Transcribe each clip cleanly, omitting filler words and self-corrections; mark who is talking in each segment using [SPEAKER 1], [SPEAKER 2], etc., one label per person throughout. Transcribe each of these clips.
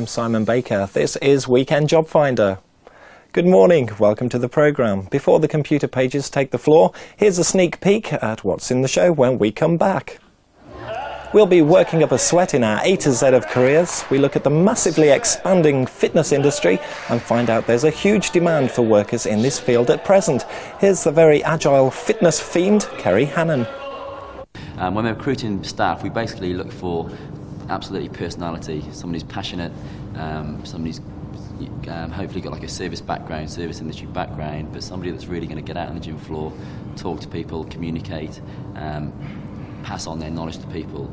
[SPEAKER 1] I'm Simon Baker. This is Weekend Job Finder. Good morning, welcome to the programme. Before the computer pages take the floor, here's a sneak peek at what's in the show when we come back. We'll be working up a sweat in our A to Z of careers. We look at the massively expanding fitness industry and find out there's a huge demand for workers in this field at present. Here's the very agile fitness fiend, Kerry Hannon.
[SPEAKER 2] When we're recruiting staff, we basically look for absolutely personality, someone who's passionate, someone who's hopefully got like a service industry background, but somebody that's really going to get out on the gym floor, talk to people, communicate, pass on their knowledge to people.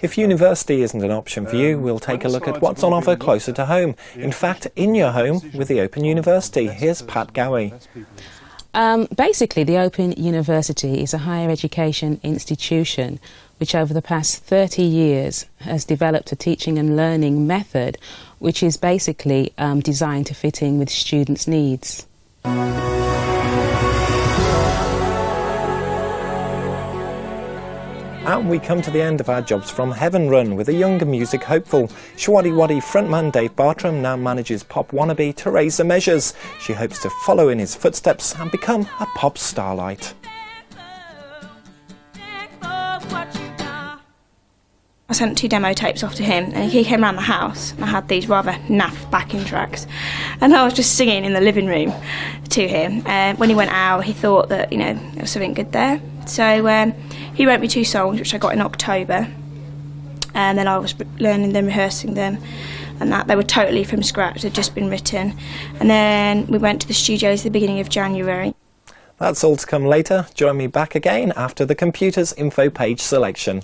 [SPEAKER 1] If university isn't an option for you, we'll take a look at what's on offer closer to home. In fact, in your home with the Open University. Here's Pat Gowie.
[SPEAKER 3] Basically, the Open University is a higher education institution which over the past 30 years has developed a teaching and learning method which is basically designed to fit in with students' needs.
[SPEAKER 1] And we come to the end of our Jobs from Heaven run with a younger music hopeful. Schwaddy Waddy frontman Dave Bartram now manages pop wannabe Teresa Measures. She hopes to follow in his footsteps and become a pop starlight.
[SPEAKER 4] I sent 2 demo tapes off to him and he came around the house and I had these rather naff backing tracks and I was just singing in the living room to him. When he went out he thought that, there was something good there. So he wrote me 2 songs which I got in October and then I was learning them, rehearsing them and that they were totally from scratch, they'd just been written. And then we went to the studios at the beginning of January.
[SPEAKER 1] That's all to come later. Join me back again after the computer's info page selection.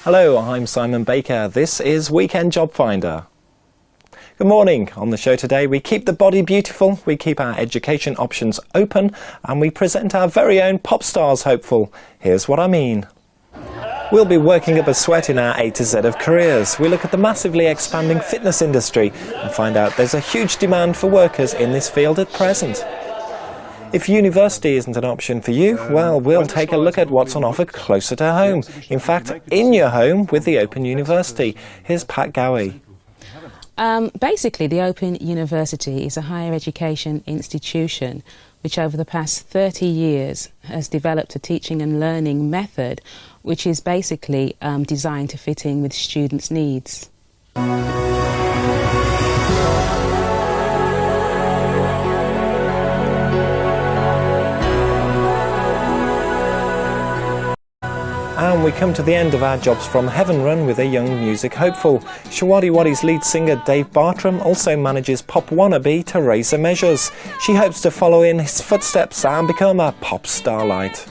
[SPEAKER 1] Hello, I'm Simon Baker. This is Weekend Job Finder. Good morning. On the show today, we keep the body beautiful, we keep our education options open, and we present our very own pop stars hopeful. Here's what I mean. We'll be working up a sweat in our A to Z of careers. We look at the massively expanding fitness industry and find out there's a huge demand for workers in this field at present. If university isn't an option for you, well, we'll take a look at what's on offer closer to home. In fact, in your home with the Open University. Here's Pat Gowie.
[SPEAKER 3] Basically, the Open University is a higher education institution which over the past 30 years has developed a teaching and learning method which is basically designed to fit in with students' needs.
[SPEAKER 1] And we come to the end of our Jobs from Heaven run with a young music hopeful. Shawaddy Waddy's lead singer Dave Bartram also manages pop wannabe Teresa Measures. She hopes to follow in his footsteps and become a pop starlight.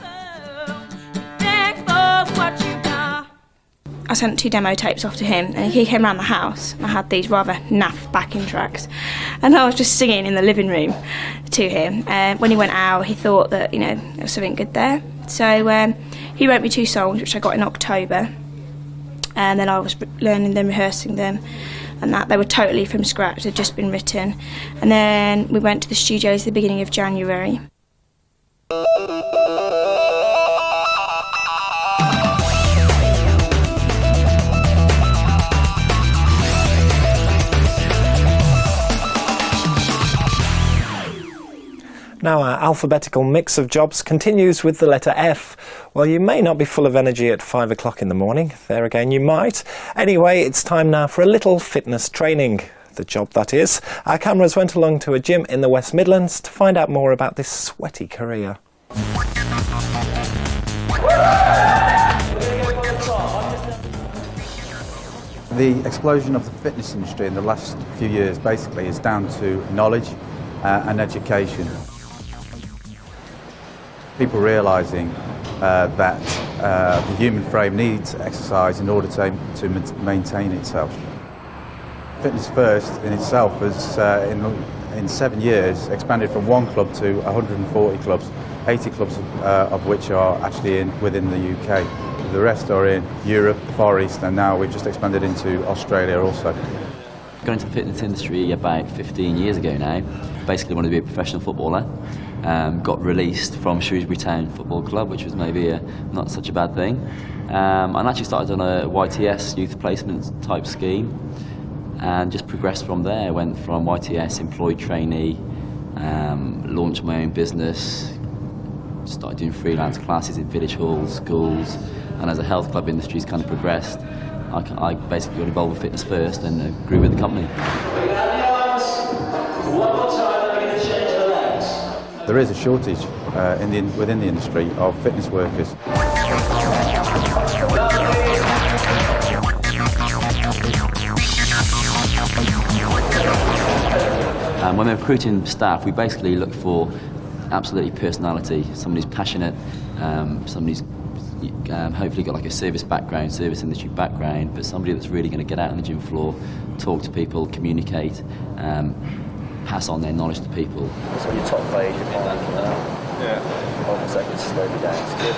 [SPEAKER 4] I sent 2 demo tapes off to him and he came around the house and I had these rather naff backing tracks and I was just singing in the living room to him. When he went out he thought that there was something good there, so he wrote me 2 songs which I got in October, and then I was learning them, rehearsing them, and that they were totally from scratch, they'd just been written, and then we went to the studios at the beginning of January.
[SPEAKER 1] Now our alphabetical mix of jobs continues with the letter F. Well, you may not be full of energy at 5 o'clock in the morning. There again, you might. Anyway, it's time now for a little fitness training. The job, that is. Our cameras went along to a gym in the West Midlands to find out more about this sweaty career.
[SPEAKER 5] The explosion of the fitness industry in the last few years basically is down to knowledge and education. People realising that the human frame needs exercise in order to maintain itself. Fitness First in itself has, in 7 years, expanded from 1 club to 140 clubs, 80 clubs of which are actually within the UK. The rest are in Europe, Far East, and now we've just expanded into Australia also.
[SPEAKER 2] Got into the fitness industry about 15 years ago now. Basically wanted to be a professional footballer. Got released from Shrewsbury Town Football Club, which was maybe not such a bad thing. And actually started on a YTS, youth placement type scheme, and just progressed from there. Went from YTS, employed trainee, launched my own business, started doing freelance classes in village halls, schools, and as the health club industry's kind of progressed, I basically got involved with Fitness First and grew with the company.
[SPEAKER 5] There is a shortage within the industry of fitness workers.
[SPEAKER 2] When we're recruiting staff, we basically look for absolutely personality, somebody who's passionate, somebody who's hopefully got like a service industry background, but somebody that's really going to get out on the gym floor, talk to people, communicate, pass on their knowledge to people.
[SPEAKER 6] So your top phase, you're fine now. Yeah. 1 second, slowly down, it's good.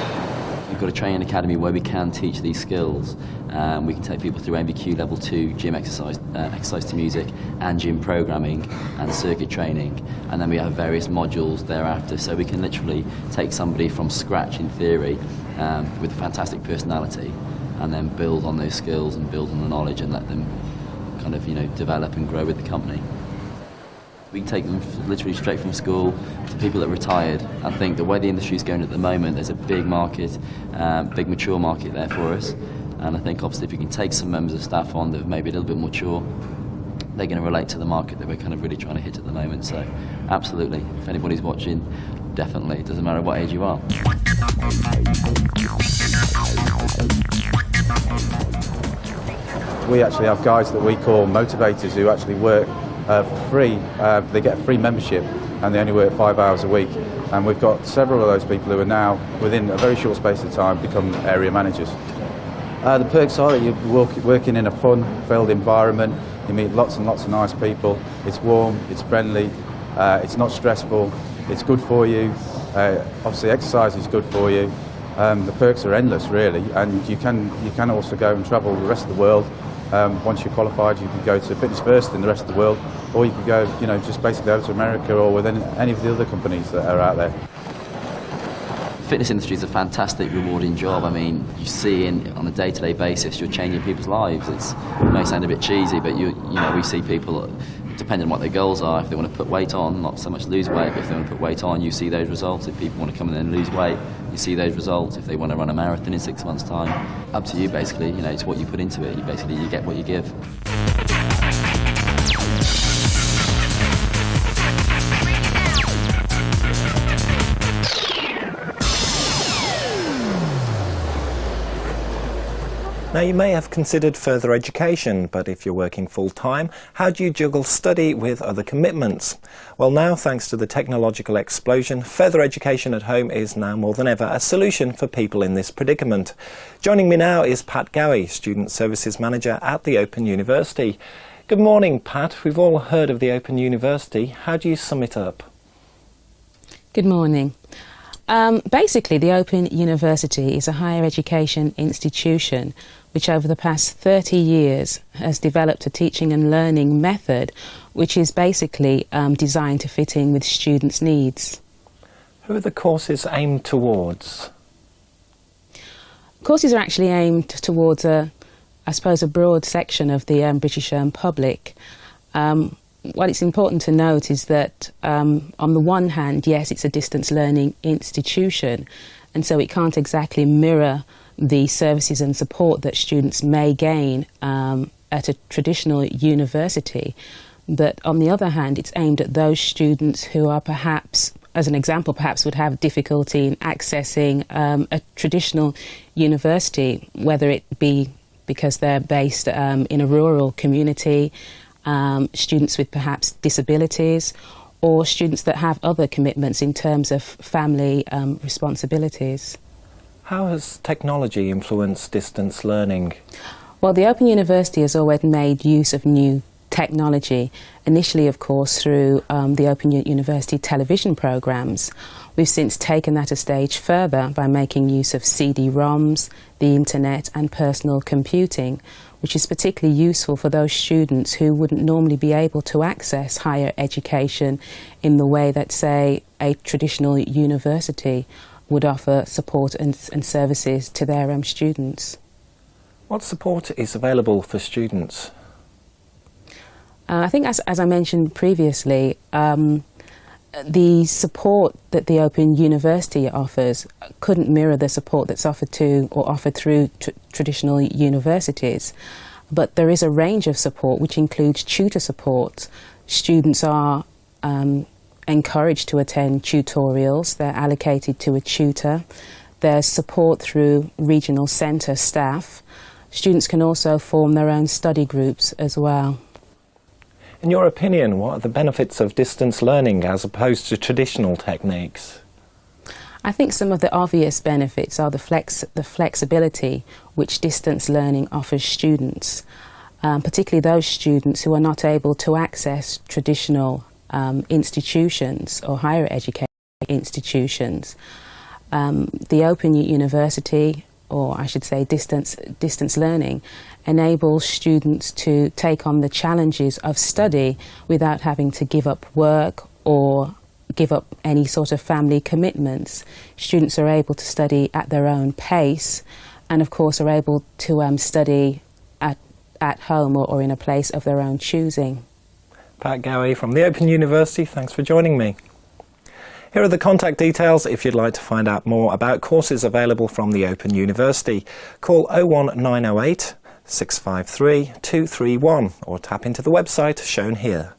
[SPEAKER 2] We've got a training academy where we can teach these skills. We can take people through MVQ level 2 gym exercise to music and gym programming and circuit training, and then we have various modules thereafter, so we can literally take somebody from scratch in theory with a fantastic personality and then build on those skills and build on the knowledge and let them kind of develop and grow with the company. We take them literally straight from school to people that are retired. I think the way the industry is going at the moment, there's a big market, big mature market there for us. And I think obviously if you can take some members of staff on that are maybe a little bit more mature, they're going to relate to the market that we're kind of really trying to hit at the moment. So absolutely, if anybody's watching, definitely, it doesn't matter what age you are.
[SPEAKER 5] We actually have guys that we call motivators who actually work free. They get a free membership and they only work 5 hours a week. And we've got several of those people who are now, within a very short space of time, become area managers. The perks are that you're working in a fun-filled environment, you meet lots and lots of nice people, it's warm, it's friendly, it's not stressful, it's good for you, obviously exercise is good for you. The perks are endless really, and you can also go and travel the rest of the world. Once you're qualified, you can go to Fitness First in the rest of the world, or you can go, just basically over to America or with any of the other companies that are out there.
[SPEAKER 2] The fitness industry is a fantastic, rewarding job. I mean, you see on a day-to-day basis, you're changing people's lives. It may sound a bit cheesy, but we see people, depending on what their goals are, if they want to put weight on, not so much lose weight, but if they want to put weight on, you see those results. If people want to come in and lose weight, you see those results. If they want to run a marathon in 6 months' time, up to you basically. It's what you put into it. You get what you give.
[SPEAKER 1] Now, you may have considered further education, but if you're working full-time, how do you juggle study with other commitments? Well, now, thanks to the technological explosion, further education at home is now more than ever a solution for people in this predicament. Joining me now is Pat Gowie, Student Services Manager at the Open University. Good morning, Pat. We've all heard of the Open University. How do you sum it up?
[SPEAKER 3] Good morning. Basically, the Open University is a higher education institution which over the past 30 years has developed a teaching and learning method which is basically designed to fit in with students' needs.
[SPEAKER 1] Who are the courses aimed towards?
[SPEAKER 3] Courses are actually aimed towards, a broad section of the British public. What it's important to note is that on the one hand, yes, it's a distance learning institution, and so it can't exactly mirror the services and support that students may gain at a traditional university. But on the other hand, it's aimed at those students who are perhaps, as an example, perhaps would have difficulty in accessing a traditional university, whether it be because they're based in a rural community, students with perhaps disabilities, or students that have other commitments in terms of family responsibilities.
[SPEAKER 1] How has technology influenced distance learning?
[SPEAKER 3] Well, the Open University has always made use of new technology, initially of course through the Open University television programmes. We've since taken that a stage further by making use of CD-ROMs, the internet and personal computing, which is particularly useful for those students who wouldn't normally be able to access higher education in the way that, say, a traditional university would offer support and services to their students.
[SPEAKER 1] What support is available for students?
[SPEAKER 3] I think, as I mentioned previously, the support that the Open University offers couldn't mirror the support that's offered through traditional universities. But there is a range of support which includes tutor support. Students are encouraged to attend tutorials. They're allocated to a tutor. There's support through regional centre staff. Students can also form their own study groups as well.
[SPEAKER 1] In your opinion, what are the benefits of distance learning as opposed to traditional techniques?
[SPEAKER 3] I think some of the obvious benefits are the flexibility which distance learning offers students, particularly those students who are not able to access traditional institutions or higher education institutions. The Open University, or I should say distance learning, enables students to take on the challenges of study without having to give up work or give up any sort of family commitments. Students are able to study at their own pace and of course are able to study at home or in a place of their own choosing.
[SPEAKER 1] Pat Gowie from the Open University, thanks for joining me. Here are the contact details if you'd like to find out more about courses available from the Open University. Call 01908 653 231 or tap into the website shown here.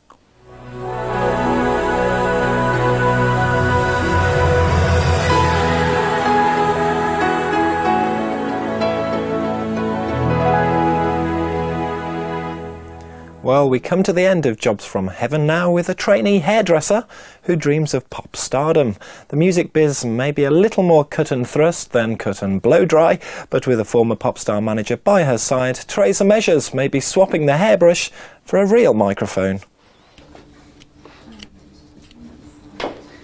[SPEAKER 1] Well, Well, we come to the end of Jobs from Heaven now with a trainee hairdresser who dreams of pop stardom. The music biz may be a little more cut and thrust than cut and blow dry, but with a former pop star manager by her side, Teresa Measures may be swapping the hairbrush for a real microphone.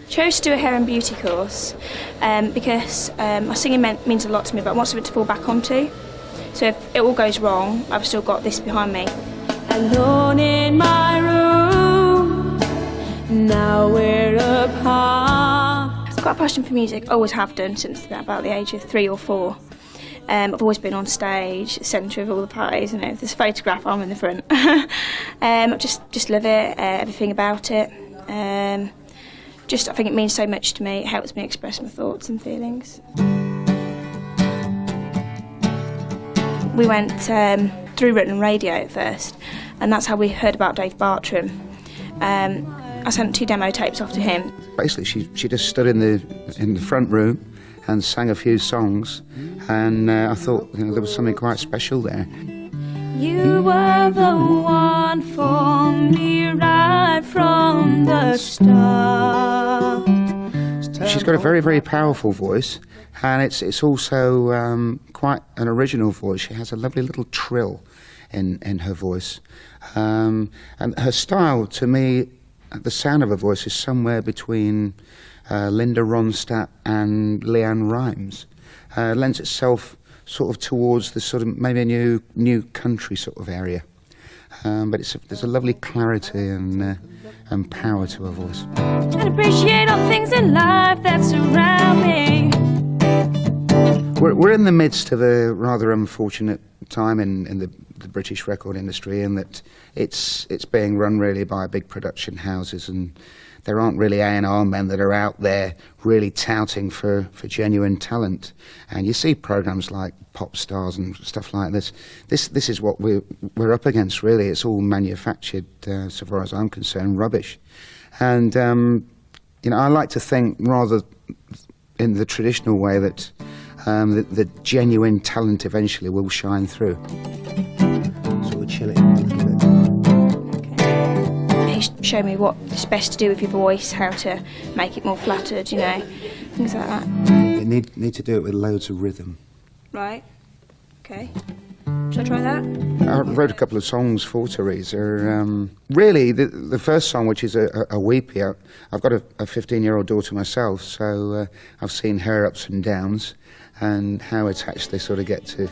[SPEAKER 4] Chose to do a hair and beauty course because my singing means a lot to me, but I want something to fall back onto. So if it all goes wrong, I've still got this behind me.
[SPEAKER 7] Alone in my room, now we're apart.
[SPEAKER 4] I've got a passion for music, always have done since about the age of 3 or 4. I've always been on stage, centre of all the parties, you know, this photograph, I'm in the front. Just love it, everything about it. I think it means so much to me, it helps me express my thoughts and feelings. We went through written radio at first, and that's how we heard about Dave Bartram. I sent 2 demo tapes off to him.
[SPEAKER 8] Basically, she just stood in the front room and sang a few songs, and I thought, you know, there was something quite special there.
[SPEAKER 7] You were the one for me right from the start.
[SPEAKER 8] She's got a very, very powerful voice, and it's also quite an original voice. She has a lovely little trill in her voice. And her style, to me, the sound of her voice is somewhere between Linda Ronstadt and Leanne Rimes. Lends itself sort of towards the sort of maybe a new country sort of area. But there's a lovely clarity and power to her voice.
[SPEAKER 7] And appreciate all things in life that surround me.
[SPEAKER 8] We're in the midst of a rather unfortunate time in the British record industry, in that it's being run really by big production houses, and there aren't really A&R men that are out there really touting for genuine talent. And you see programs like Pop Stars and stuff like this. This is what we're up against, really. It's all manufactured, so far as I'm concerned, rubbish. And you know, I like to think rather in the traditional way that the genuine talent eventually will shine through. So we'll chill it a little bit.
[SPEAKER 4] He showed me what's best to do with your voice, how to make it more flattered, you know, things like that.
[SPEAKER 8] You need to do it with loads of rhythm.
[SPEAKER 4] Right, okay. Should I try that?
[SPEAKER 8] I wrote a couple of songs for Teresa. Really, the first song, which is a weepy, I've got a 15-year-old daughter myself, so I've seen her ups and downs and how attached they sort of get to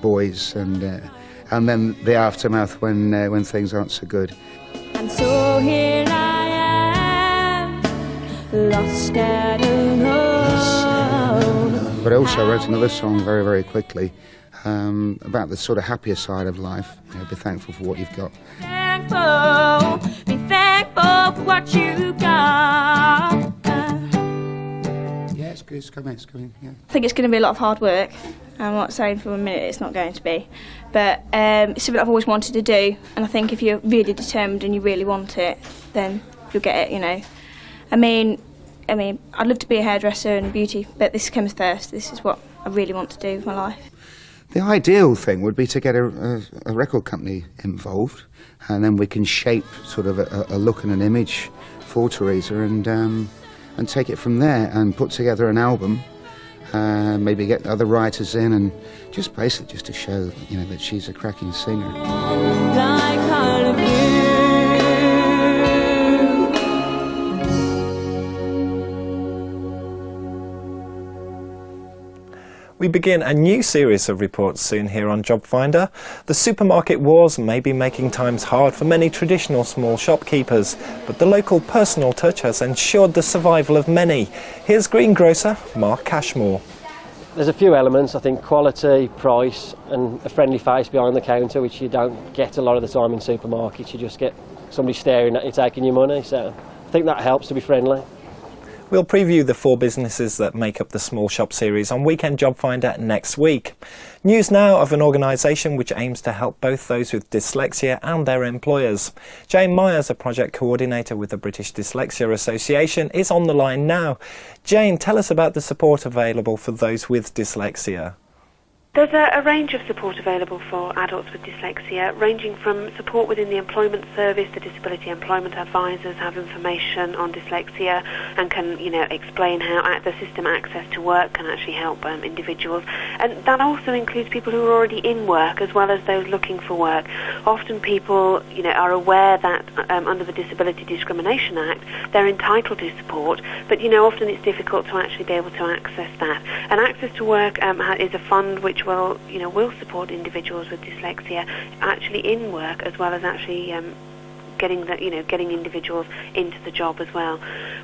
[SPEAKER 8] boys, and then the aftermath when things aren't so good.
[SPEAKER 7] And so here I am, lost and alone.
[SPEAKER 8] But I also wrote another song very, very quickly about the sort of happier side of life. You know, be thankful for what you've got.
[SPEAKER 7] Be thankful for what you got.
[SPEAKER 8] Yeah, it's coming, yeah.
[SPEAKER 4] I think it's going to be a lot of hard work. I'm not saying for a minute it's not going to be, but it's something I've always wanted to do, and I think if you're really determined and you really want it, then you'll get it, you know. I mean, I'd love to be a hairdresser and beauty, but this comes first. This is what I really want to do with my life.
[SPEAKER 8] The ideal thing would be to get a record company involved, and then we can shape sort of a look and an image for Teresa, and take it from there and put together an album. Maybe get other writers in, and just basically just to show, you know, that she's a cracking singer.
[SPEAKER 7] Like all of you.
[SPEAKER 1] We begin a new series of reports soon here on JobFinder. The supermarket wars may be making times hard for many traditional small shopkeepers, but the local personal touch has ensured the survival of many. Here's greengrocer Mark Cashmore.
[SPEAKER 9] There's a few elements, I think: quality, price, and a friendly face behind the counter, which you don't get a lot of the time in supermarkets. You just get somebody staring at you taking your money, so I think that helps to be friendly.
[SPEAKER 1] We'll preview the 4 businesses that make up the Small Shop series on Weekend Job Finder next week. News now of an organisation which aims to help both those with dyslexia and their employers. Jane Myers, a project coordinator with the British Dyslexia Association, is on the line now. Jane, tell us about the support available for those with dyslexia.
[SPEAKER 10] There's a range of support available for adults with dyslexia, ranging from support within the employment service. The disability employment advisors have information on dyslexia and can, explain how the system access to work can actually help individuals. And that also includes people who are already in work as well as those looking for work. Often people, are aware that under the Disability Discrimination Act, they're entitled to support, but, often it's difficult to actually be able to access that. And Access to Work is a fund which will support individuals with dyslexia actually in work as well as actually getting individuals into the job as well.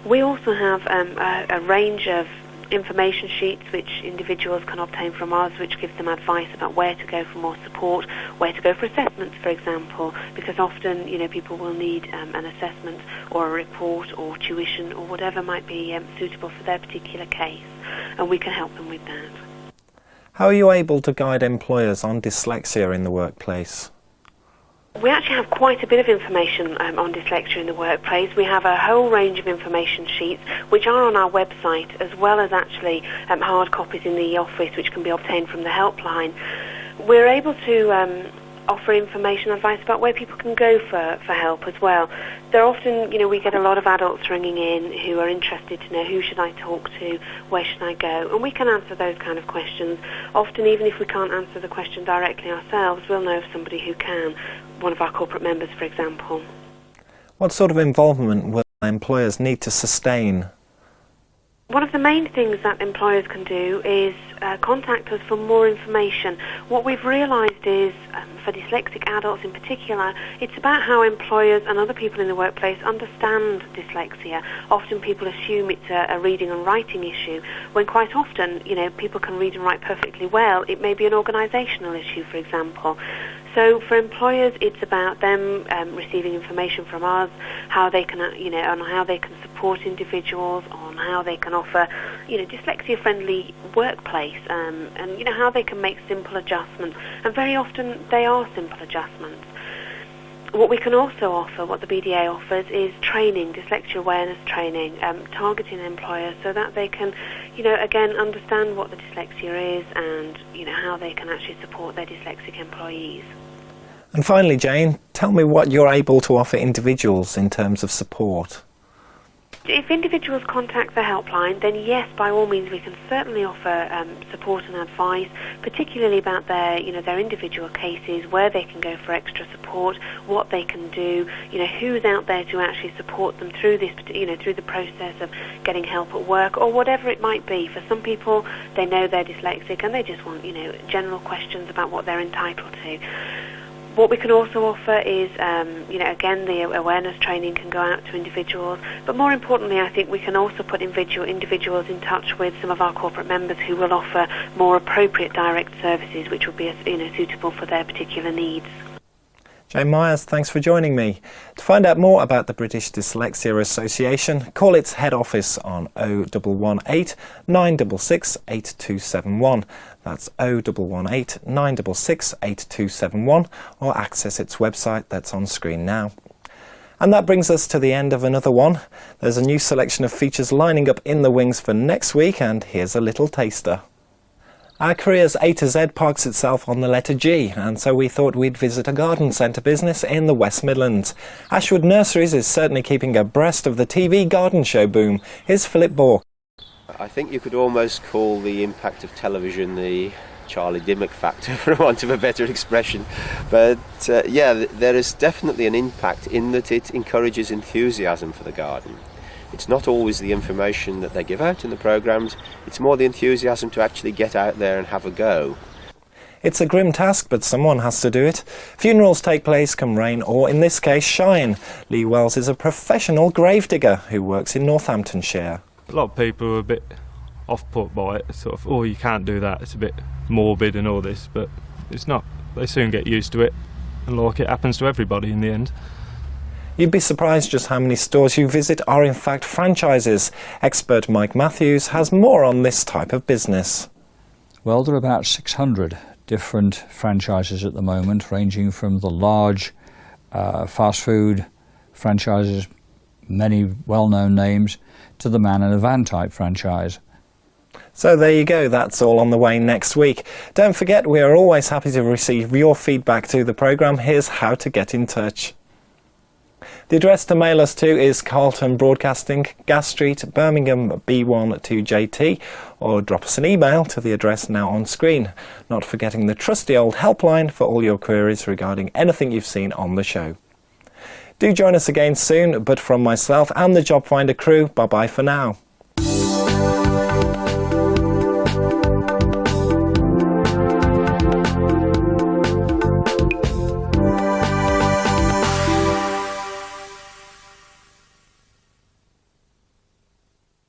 [SPEAKER 10] We also have a range of information sheets which individuals can obtain from us, which gives them advice about where to go for more support, where to go for assessments, for example, because often people will need an assessment or a report or tuition or whatever might be suitable for their particular case, and we can help them with that.
[SPEAKER 1] How are you able to guide employers on dyslexia in the workplace?
[SPEAKER 10] We actually have quite a bit of information on dyslexia in the workplace. We have a whole range of information sheets which are on our website, as well as actually hard copies in the office which can be obtained from the helpline. We're able to offer information and advice about where people can go for help as well. There often, we get a lot of adults ringing in who are interested to know who should I talk to, where should I go, and we can answer those kind of questions. Often, even if we can't answer the question directly ourselves, we'll know of somebody who can, one of our corporate members, for example.
[SPEAKER 1] What sort of involvement will employers need to sustain?
[SPEAKER 10] One of the main things that employers can do is contact us for more information. What we've realised is, for dyslexic adults in particular, it's about how employers and other people in the workplace understand dyslexia. Often people assume it's a reading and writing issue, when quite often, people can read and write perfectly well. It may be an organisational issue, for example. So for employers, it's about them receiving information from us, how they can, on how they can support individuals, on how they can offer, dyslexia-friendly workplace, and how they can make simple adjustments. And very often they are simple adjustments. What we can also offer, what the BDA offers, is training, dyslexia awareness training, targeting employers so that they can, again, understand what the dyslexia is and, how they can actually support their dyslexic employees.
[SPEAKER 1] And finally, Jane, tell me what you're able to offer individuals in terms of support.
[SPEAKER 10] If individuals contact the helpline, then yes, by all means, we can certainly offer support and advice, particularly about their individual cases, where they can go for extra support, what they can do, who's out there to actually support them through this, through the process of getting help at work or whatever it might be. For some people, they know they're dyslexic and they just want, general questions about what they're entitled to. What we can also offer is, again, the awareness training can go out to individuals, but more importantly, I think we can also put individuals in touch with some of our corporate members who will offer more appropriate direct services, which will be, suitable for their particular needs.
[SPEAKER 1] Jane Myers, thanks for joining me. To find out more about the British Dyslexia Association, call its head office on 0118 966 8271. That's 0118 966 8271, or access its website that's on screen now. And that brings us to the end of another one. There's a new selection of features lining up in the wings for next week, and here's a little taster. Our careers A to Z parks itself on the letter G, and so we thought we'd visit a garden centre business in the West Midlands. Ashwood Nurseries is certainly keeping abreast of the TV garden show boom. Here's Philip Bork.
[SPEAKER 11] I think you could almost call the impact of television the Charlie Dimmock factor, for want of a better expression. But there is definitely an impact in that it encourages enthusiasm for the garden. It's not always the information that they give out in the programmes, it's more the enthusiasm to actually get out there and have a go.
[SPEAKER 1] It's a grim task, but someone has to do it. Funerals take place come rain or, in this case, shine. Lee Wells is a professional gravedigger who works in Northamptonshire.
[SPEAKER 12] A lot of people are a bit off-put by it, sort of, you can't do that, it's a bit morbid and all this, but it's not. They soon get used to it, and it happens to everybody in the end.
[SPEAKER 1] You'd be surprised just how many stores you visit are in fact franchises. Expert Mike Matthews has more on this type of business.
[SPEAKER 13] Well, there are about 600 different franchises at the moment, ranging from the large fast food franchises, many well-known names, to the man in a van type franchise.
[SPEAKER 1] So there you go, that's all on the way next week. Don't forget, we are always happy to receive your feedback to the programme. Here's how to get in touch. The address to mail us to is Carlton Broadcasting, Gas Street, Birmingham B1 2JT, or drop us an email to the address now on screen. Not forgetting the trusty old helpline for all your queries regarding anything you've seen on the show. Do join us again soon, but from myself and the Jobfinder crew, bye-bye for now.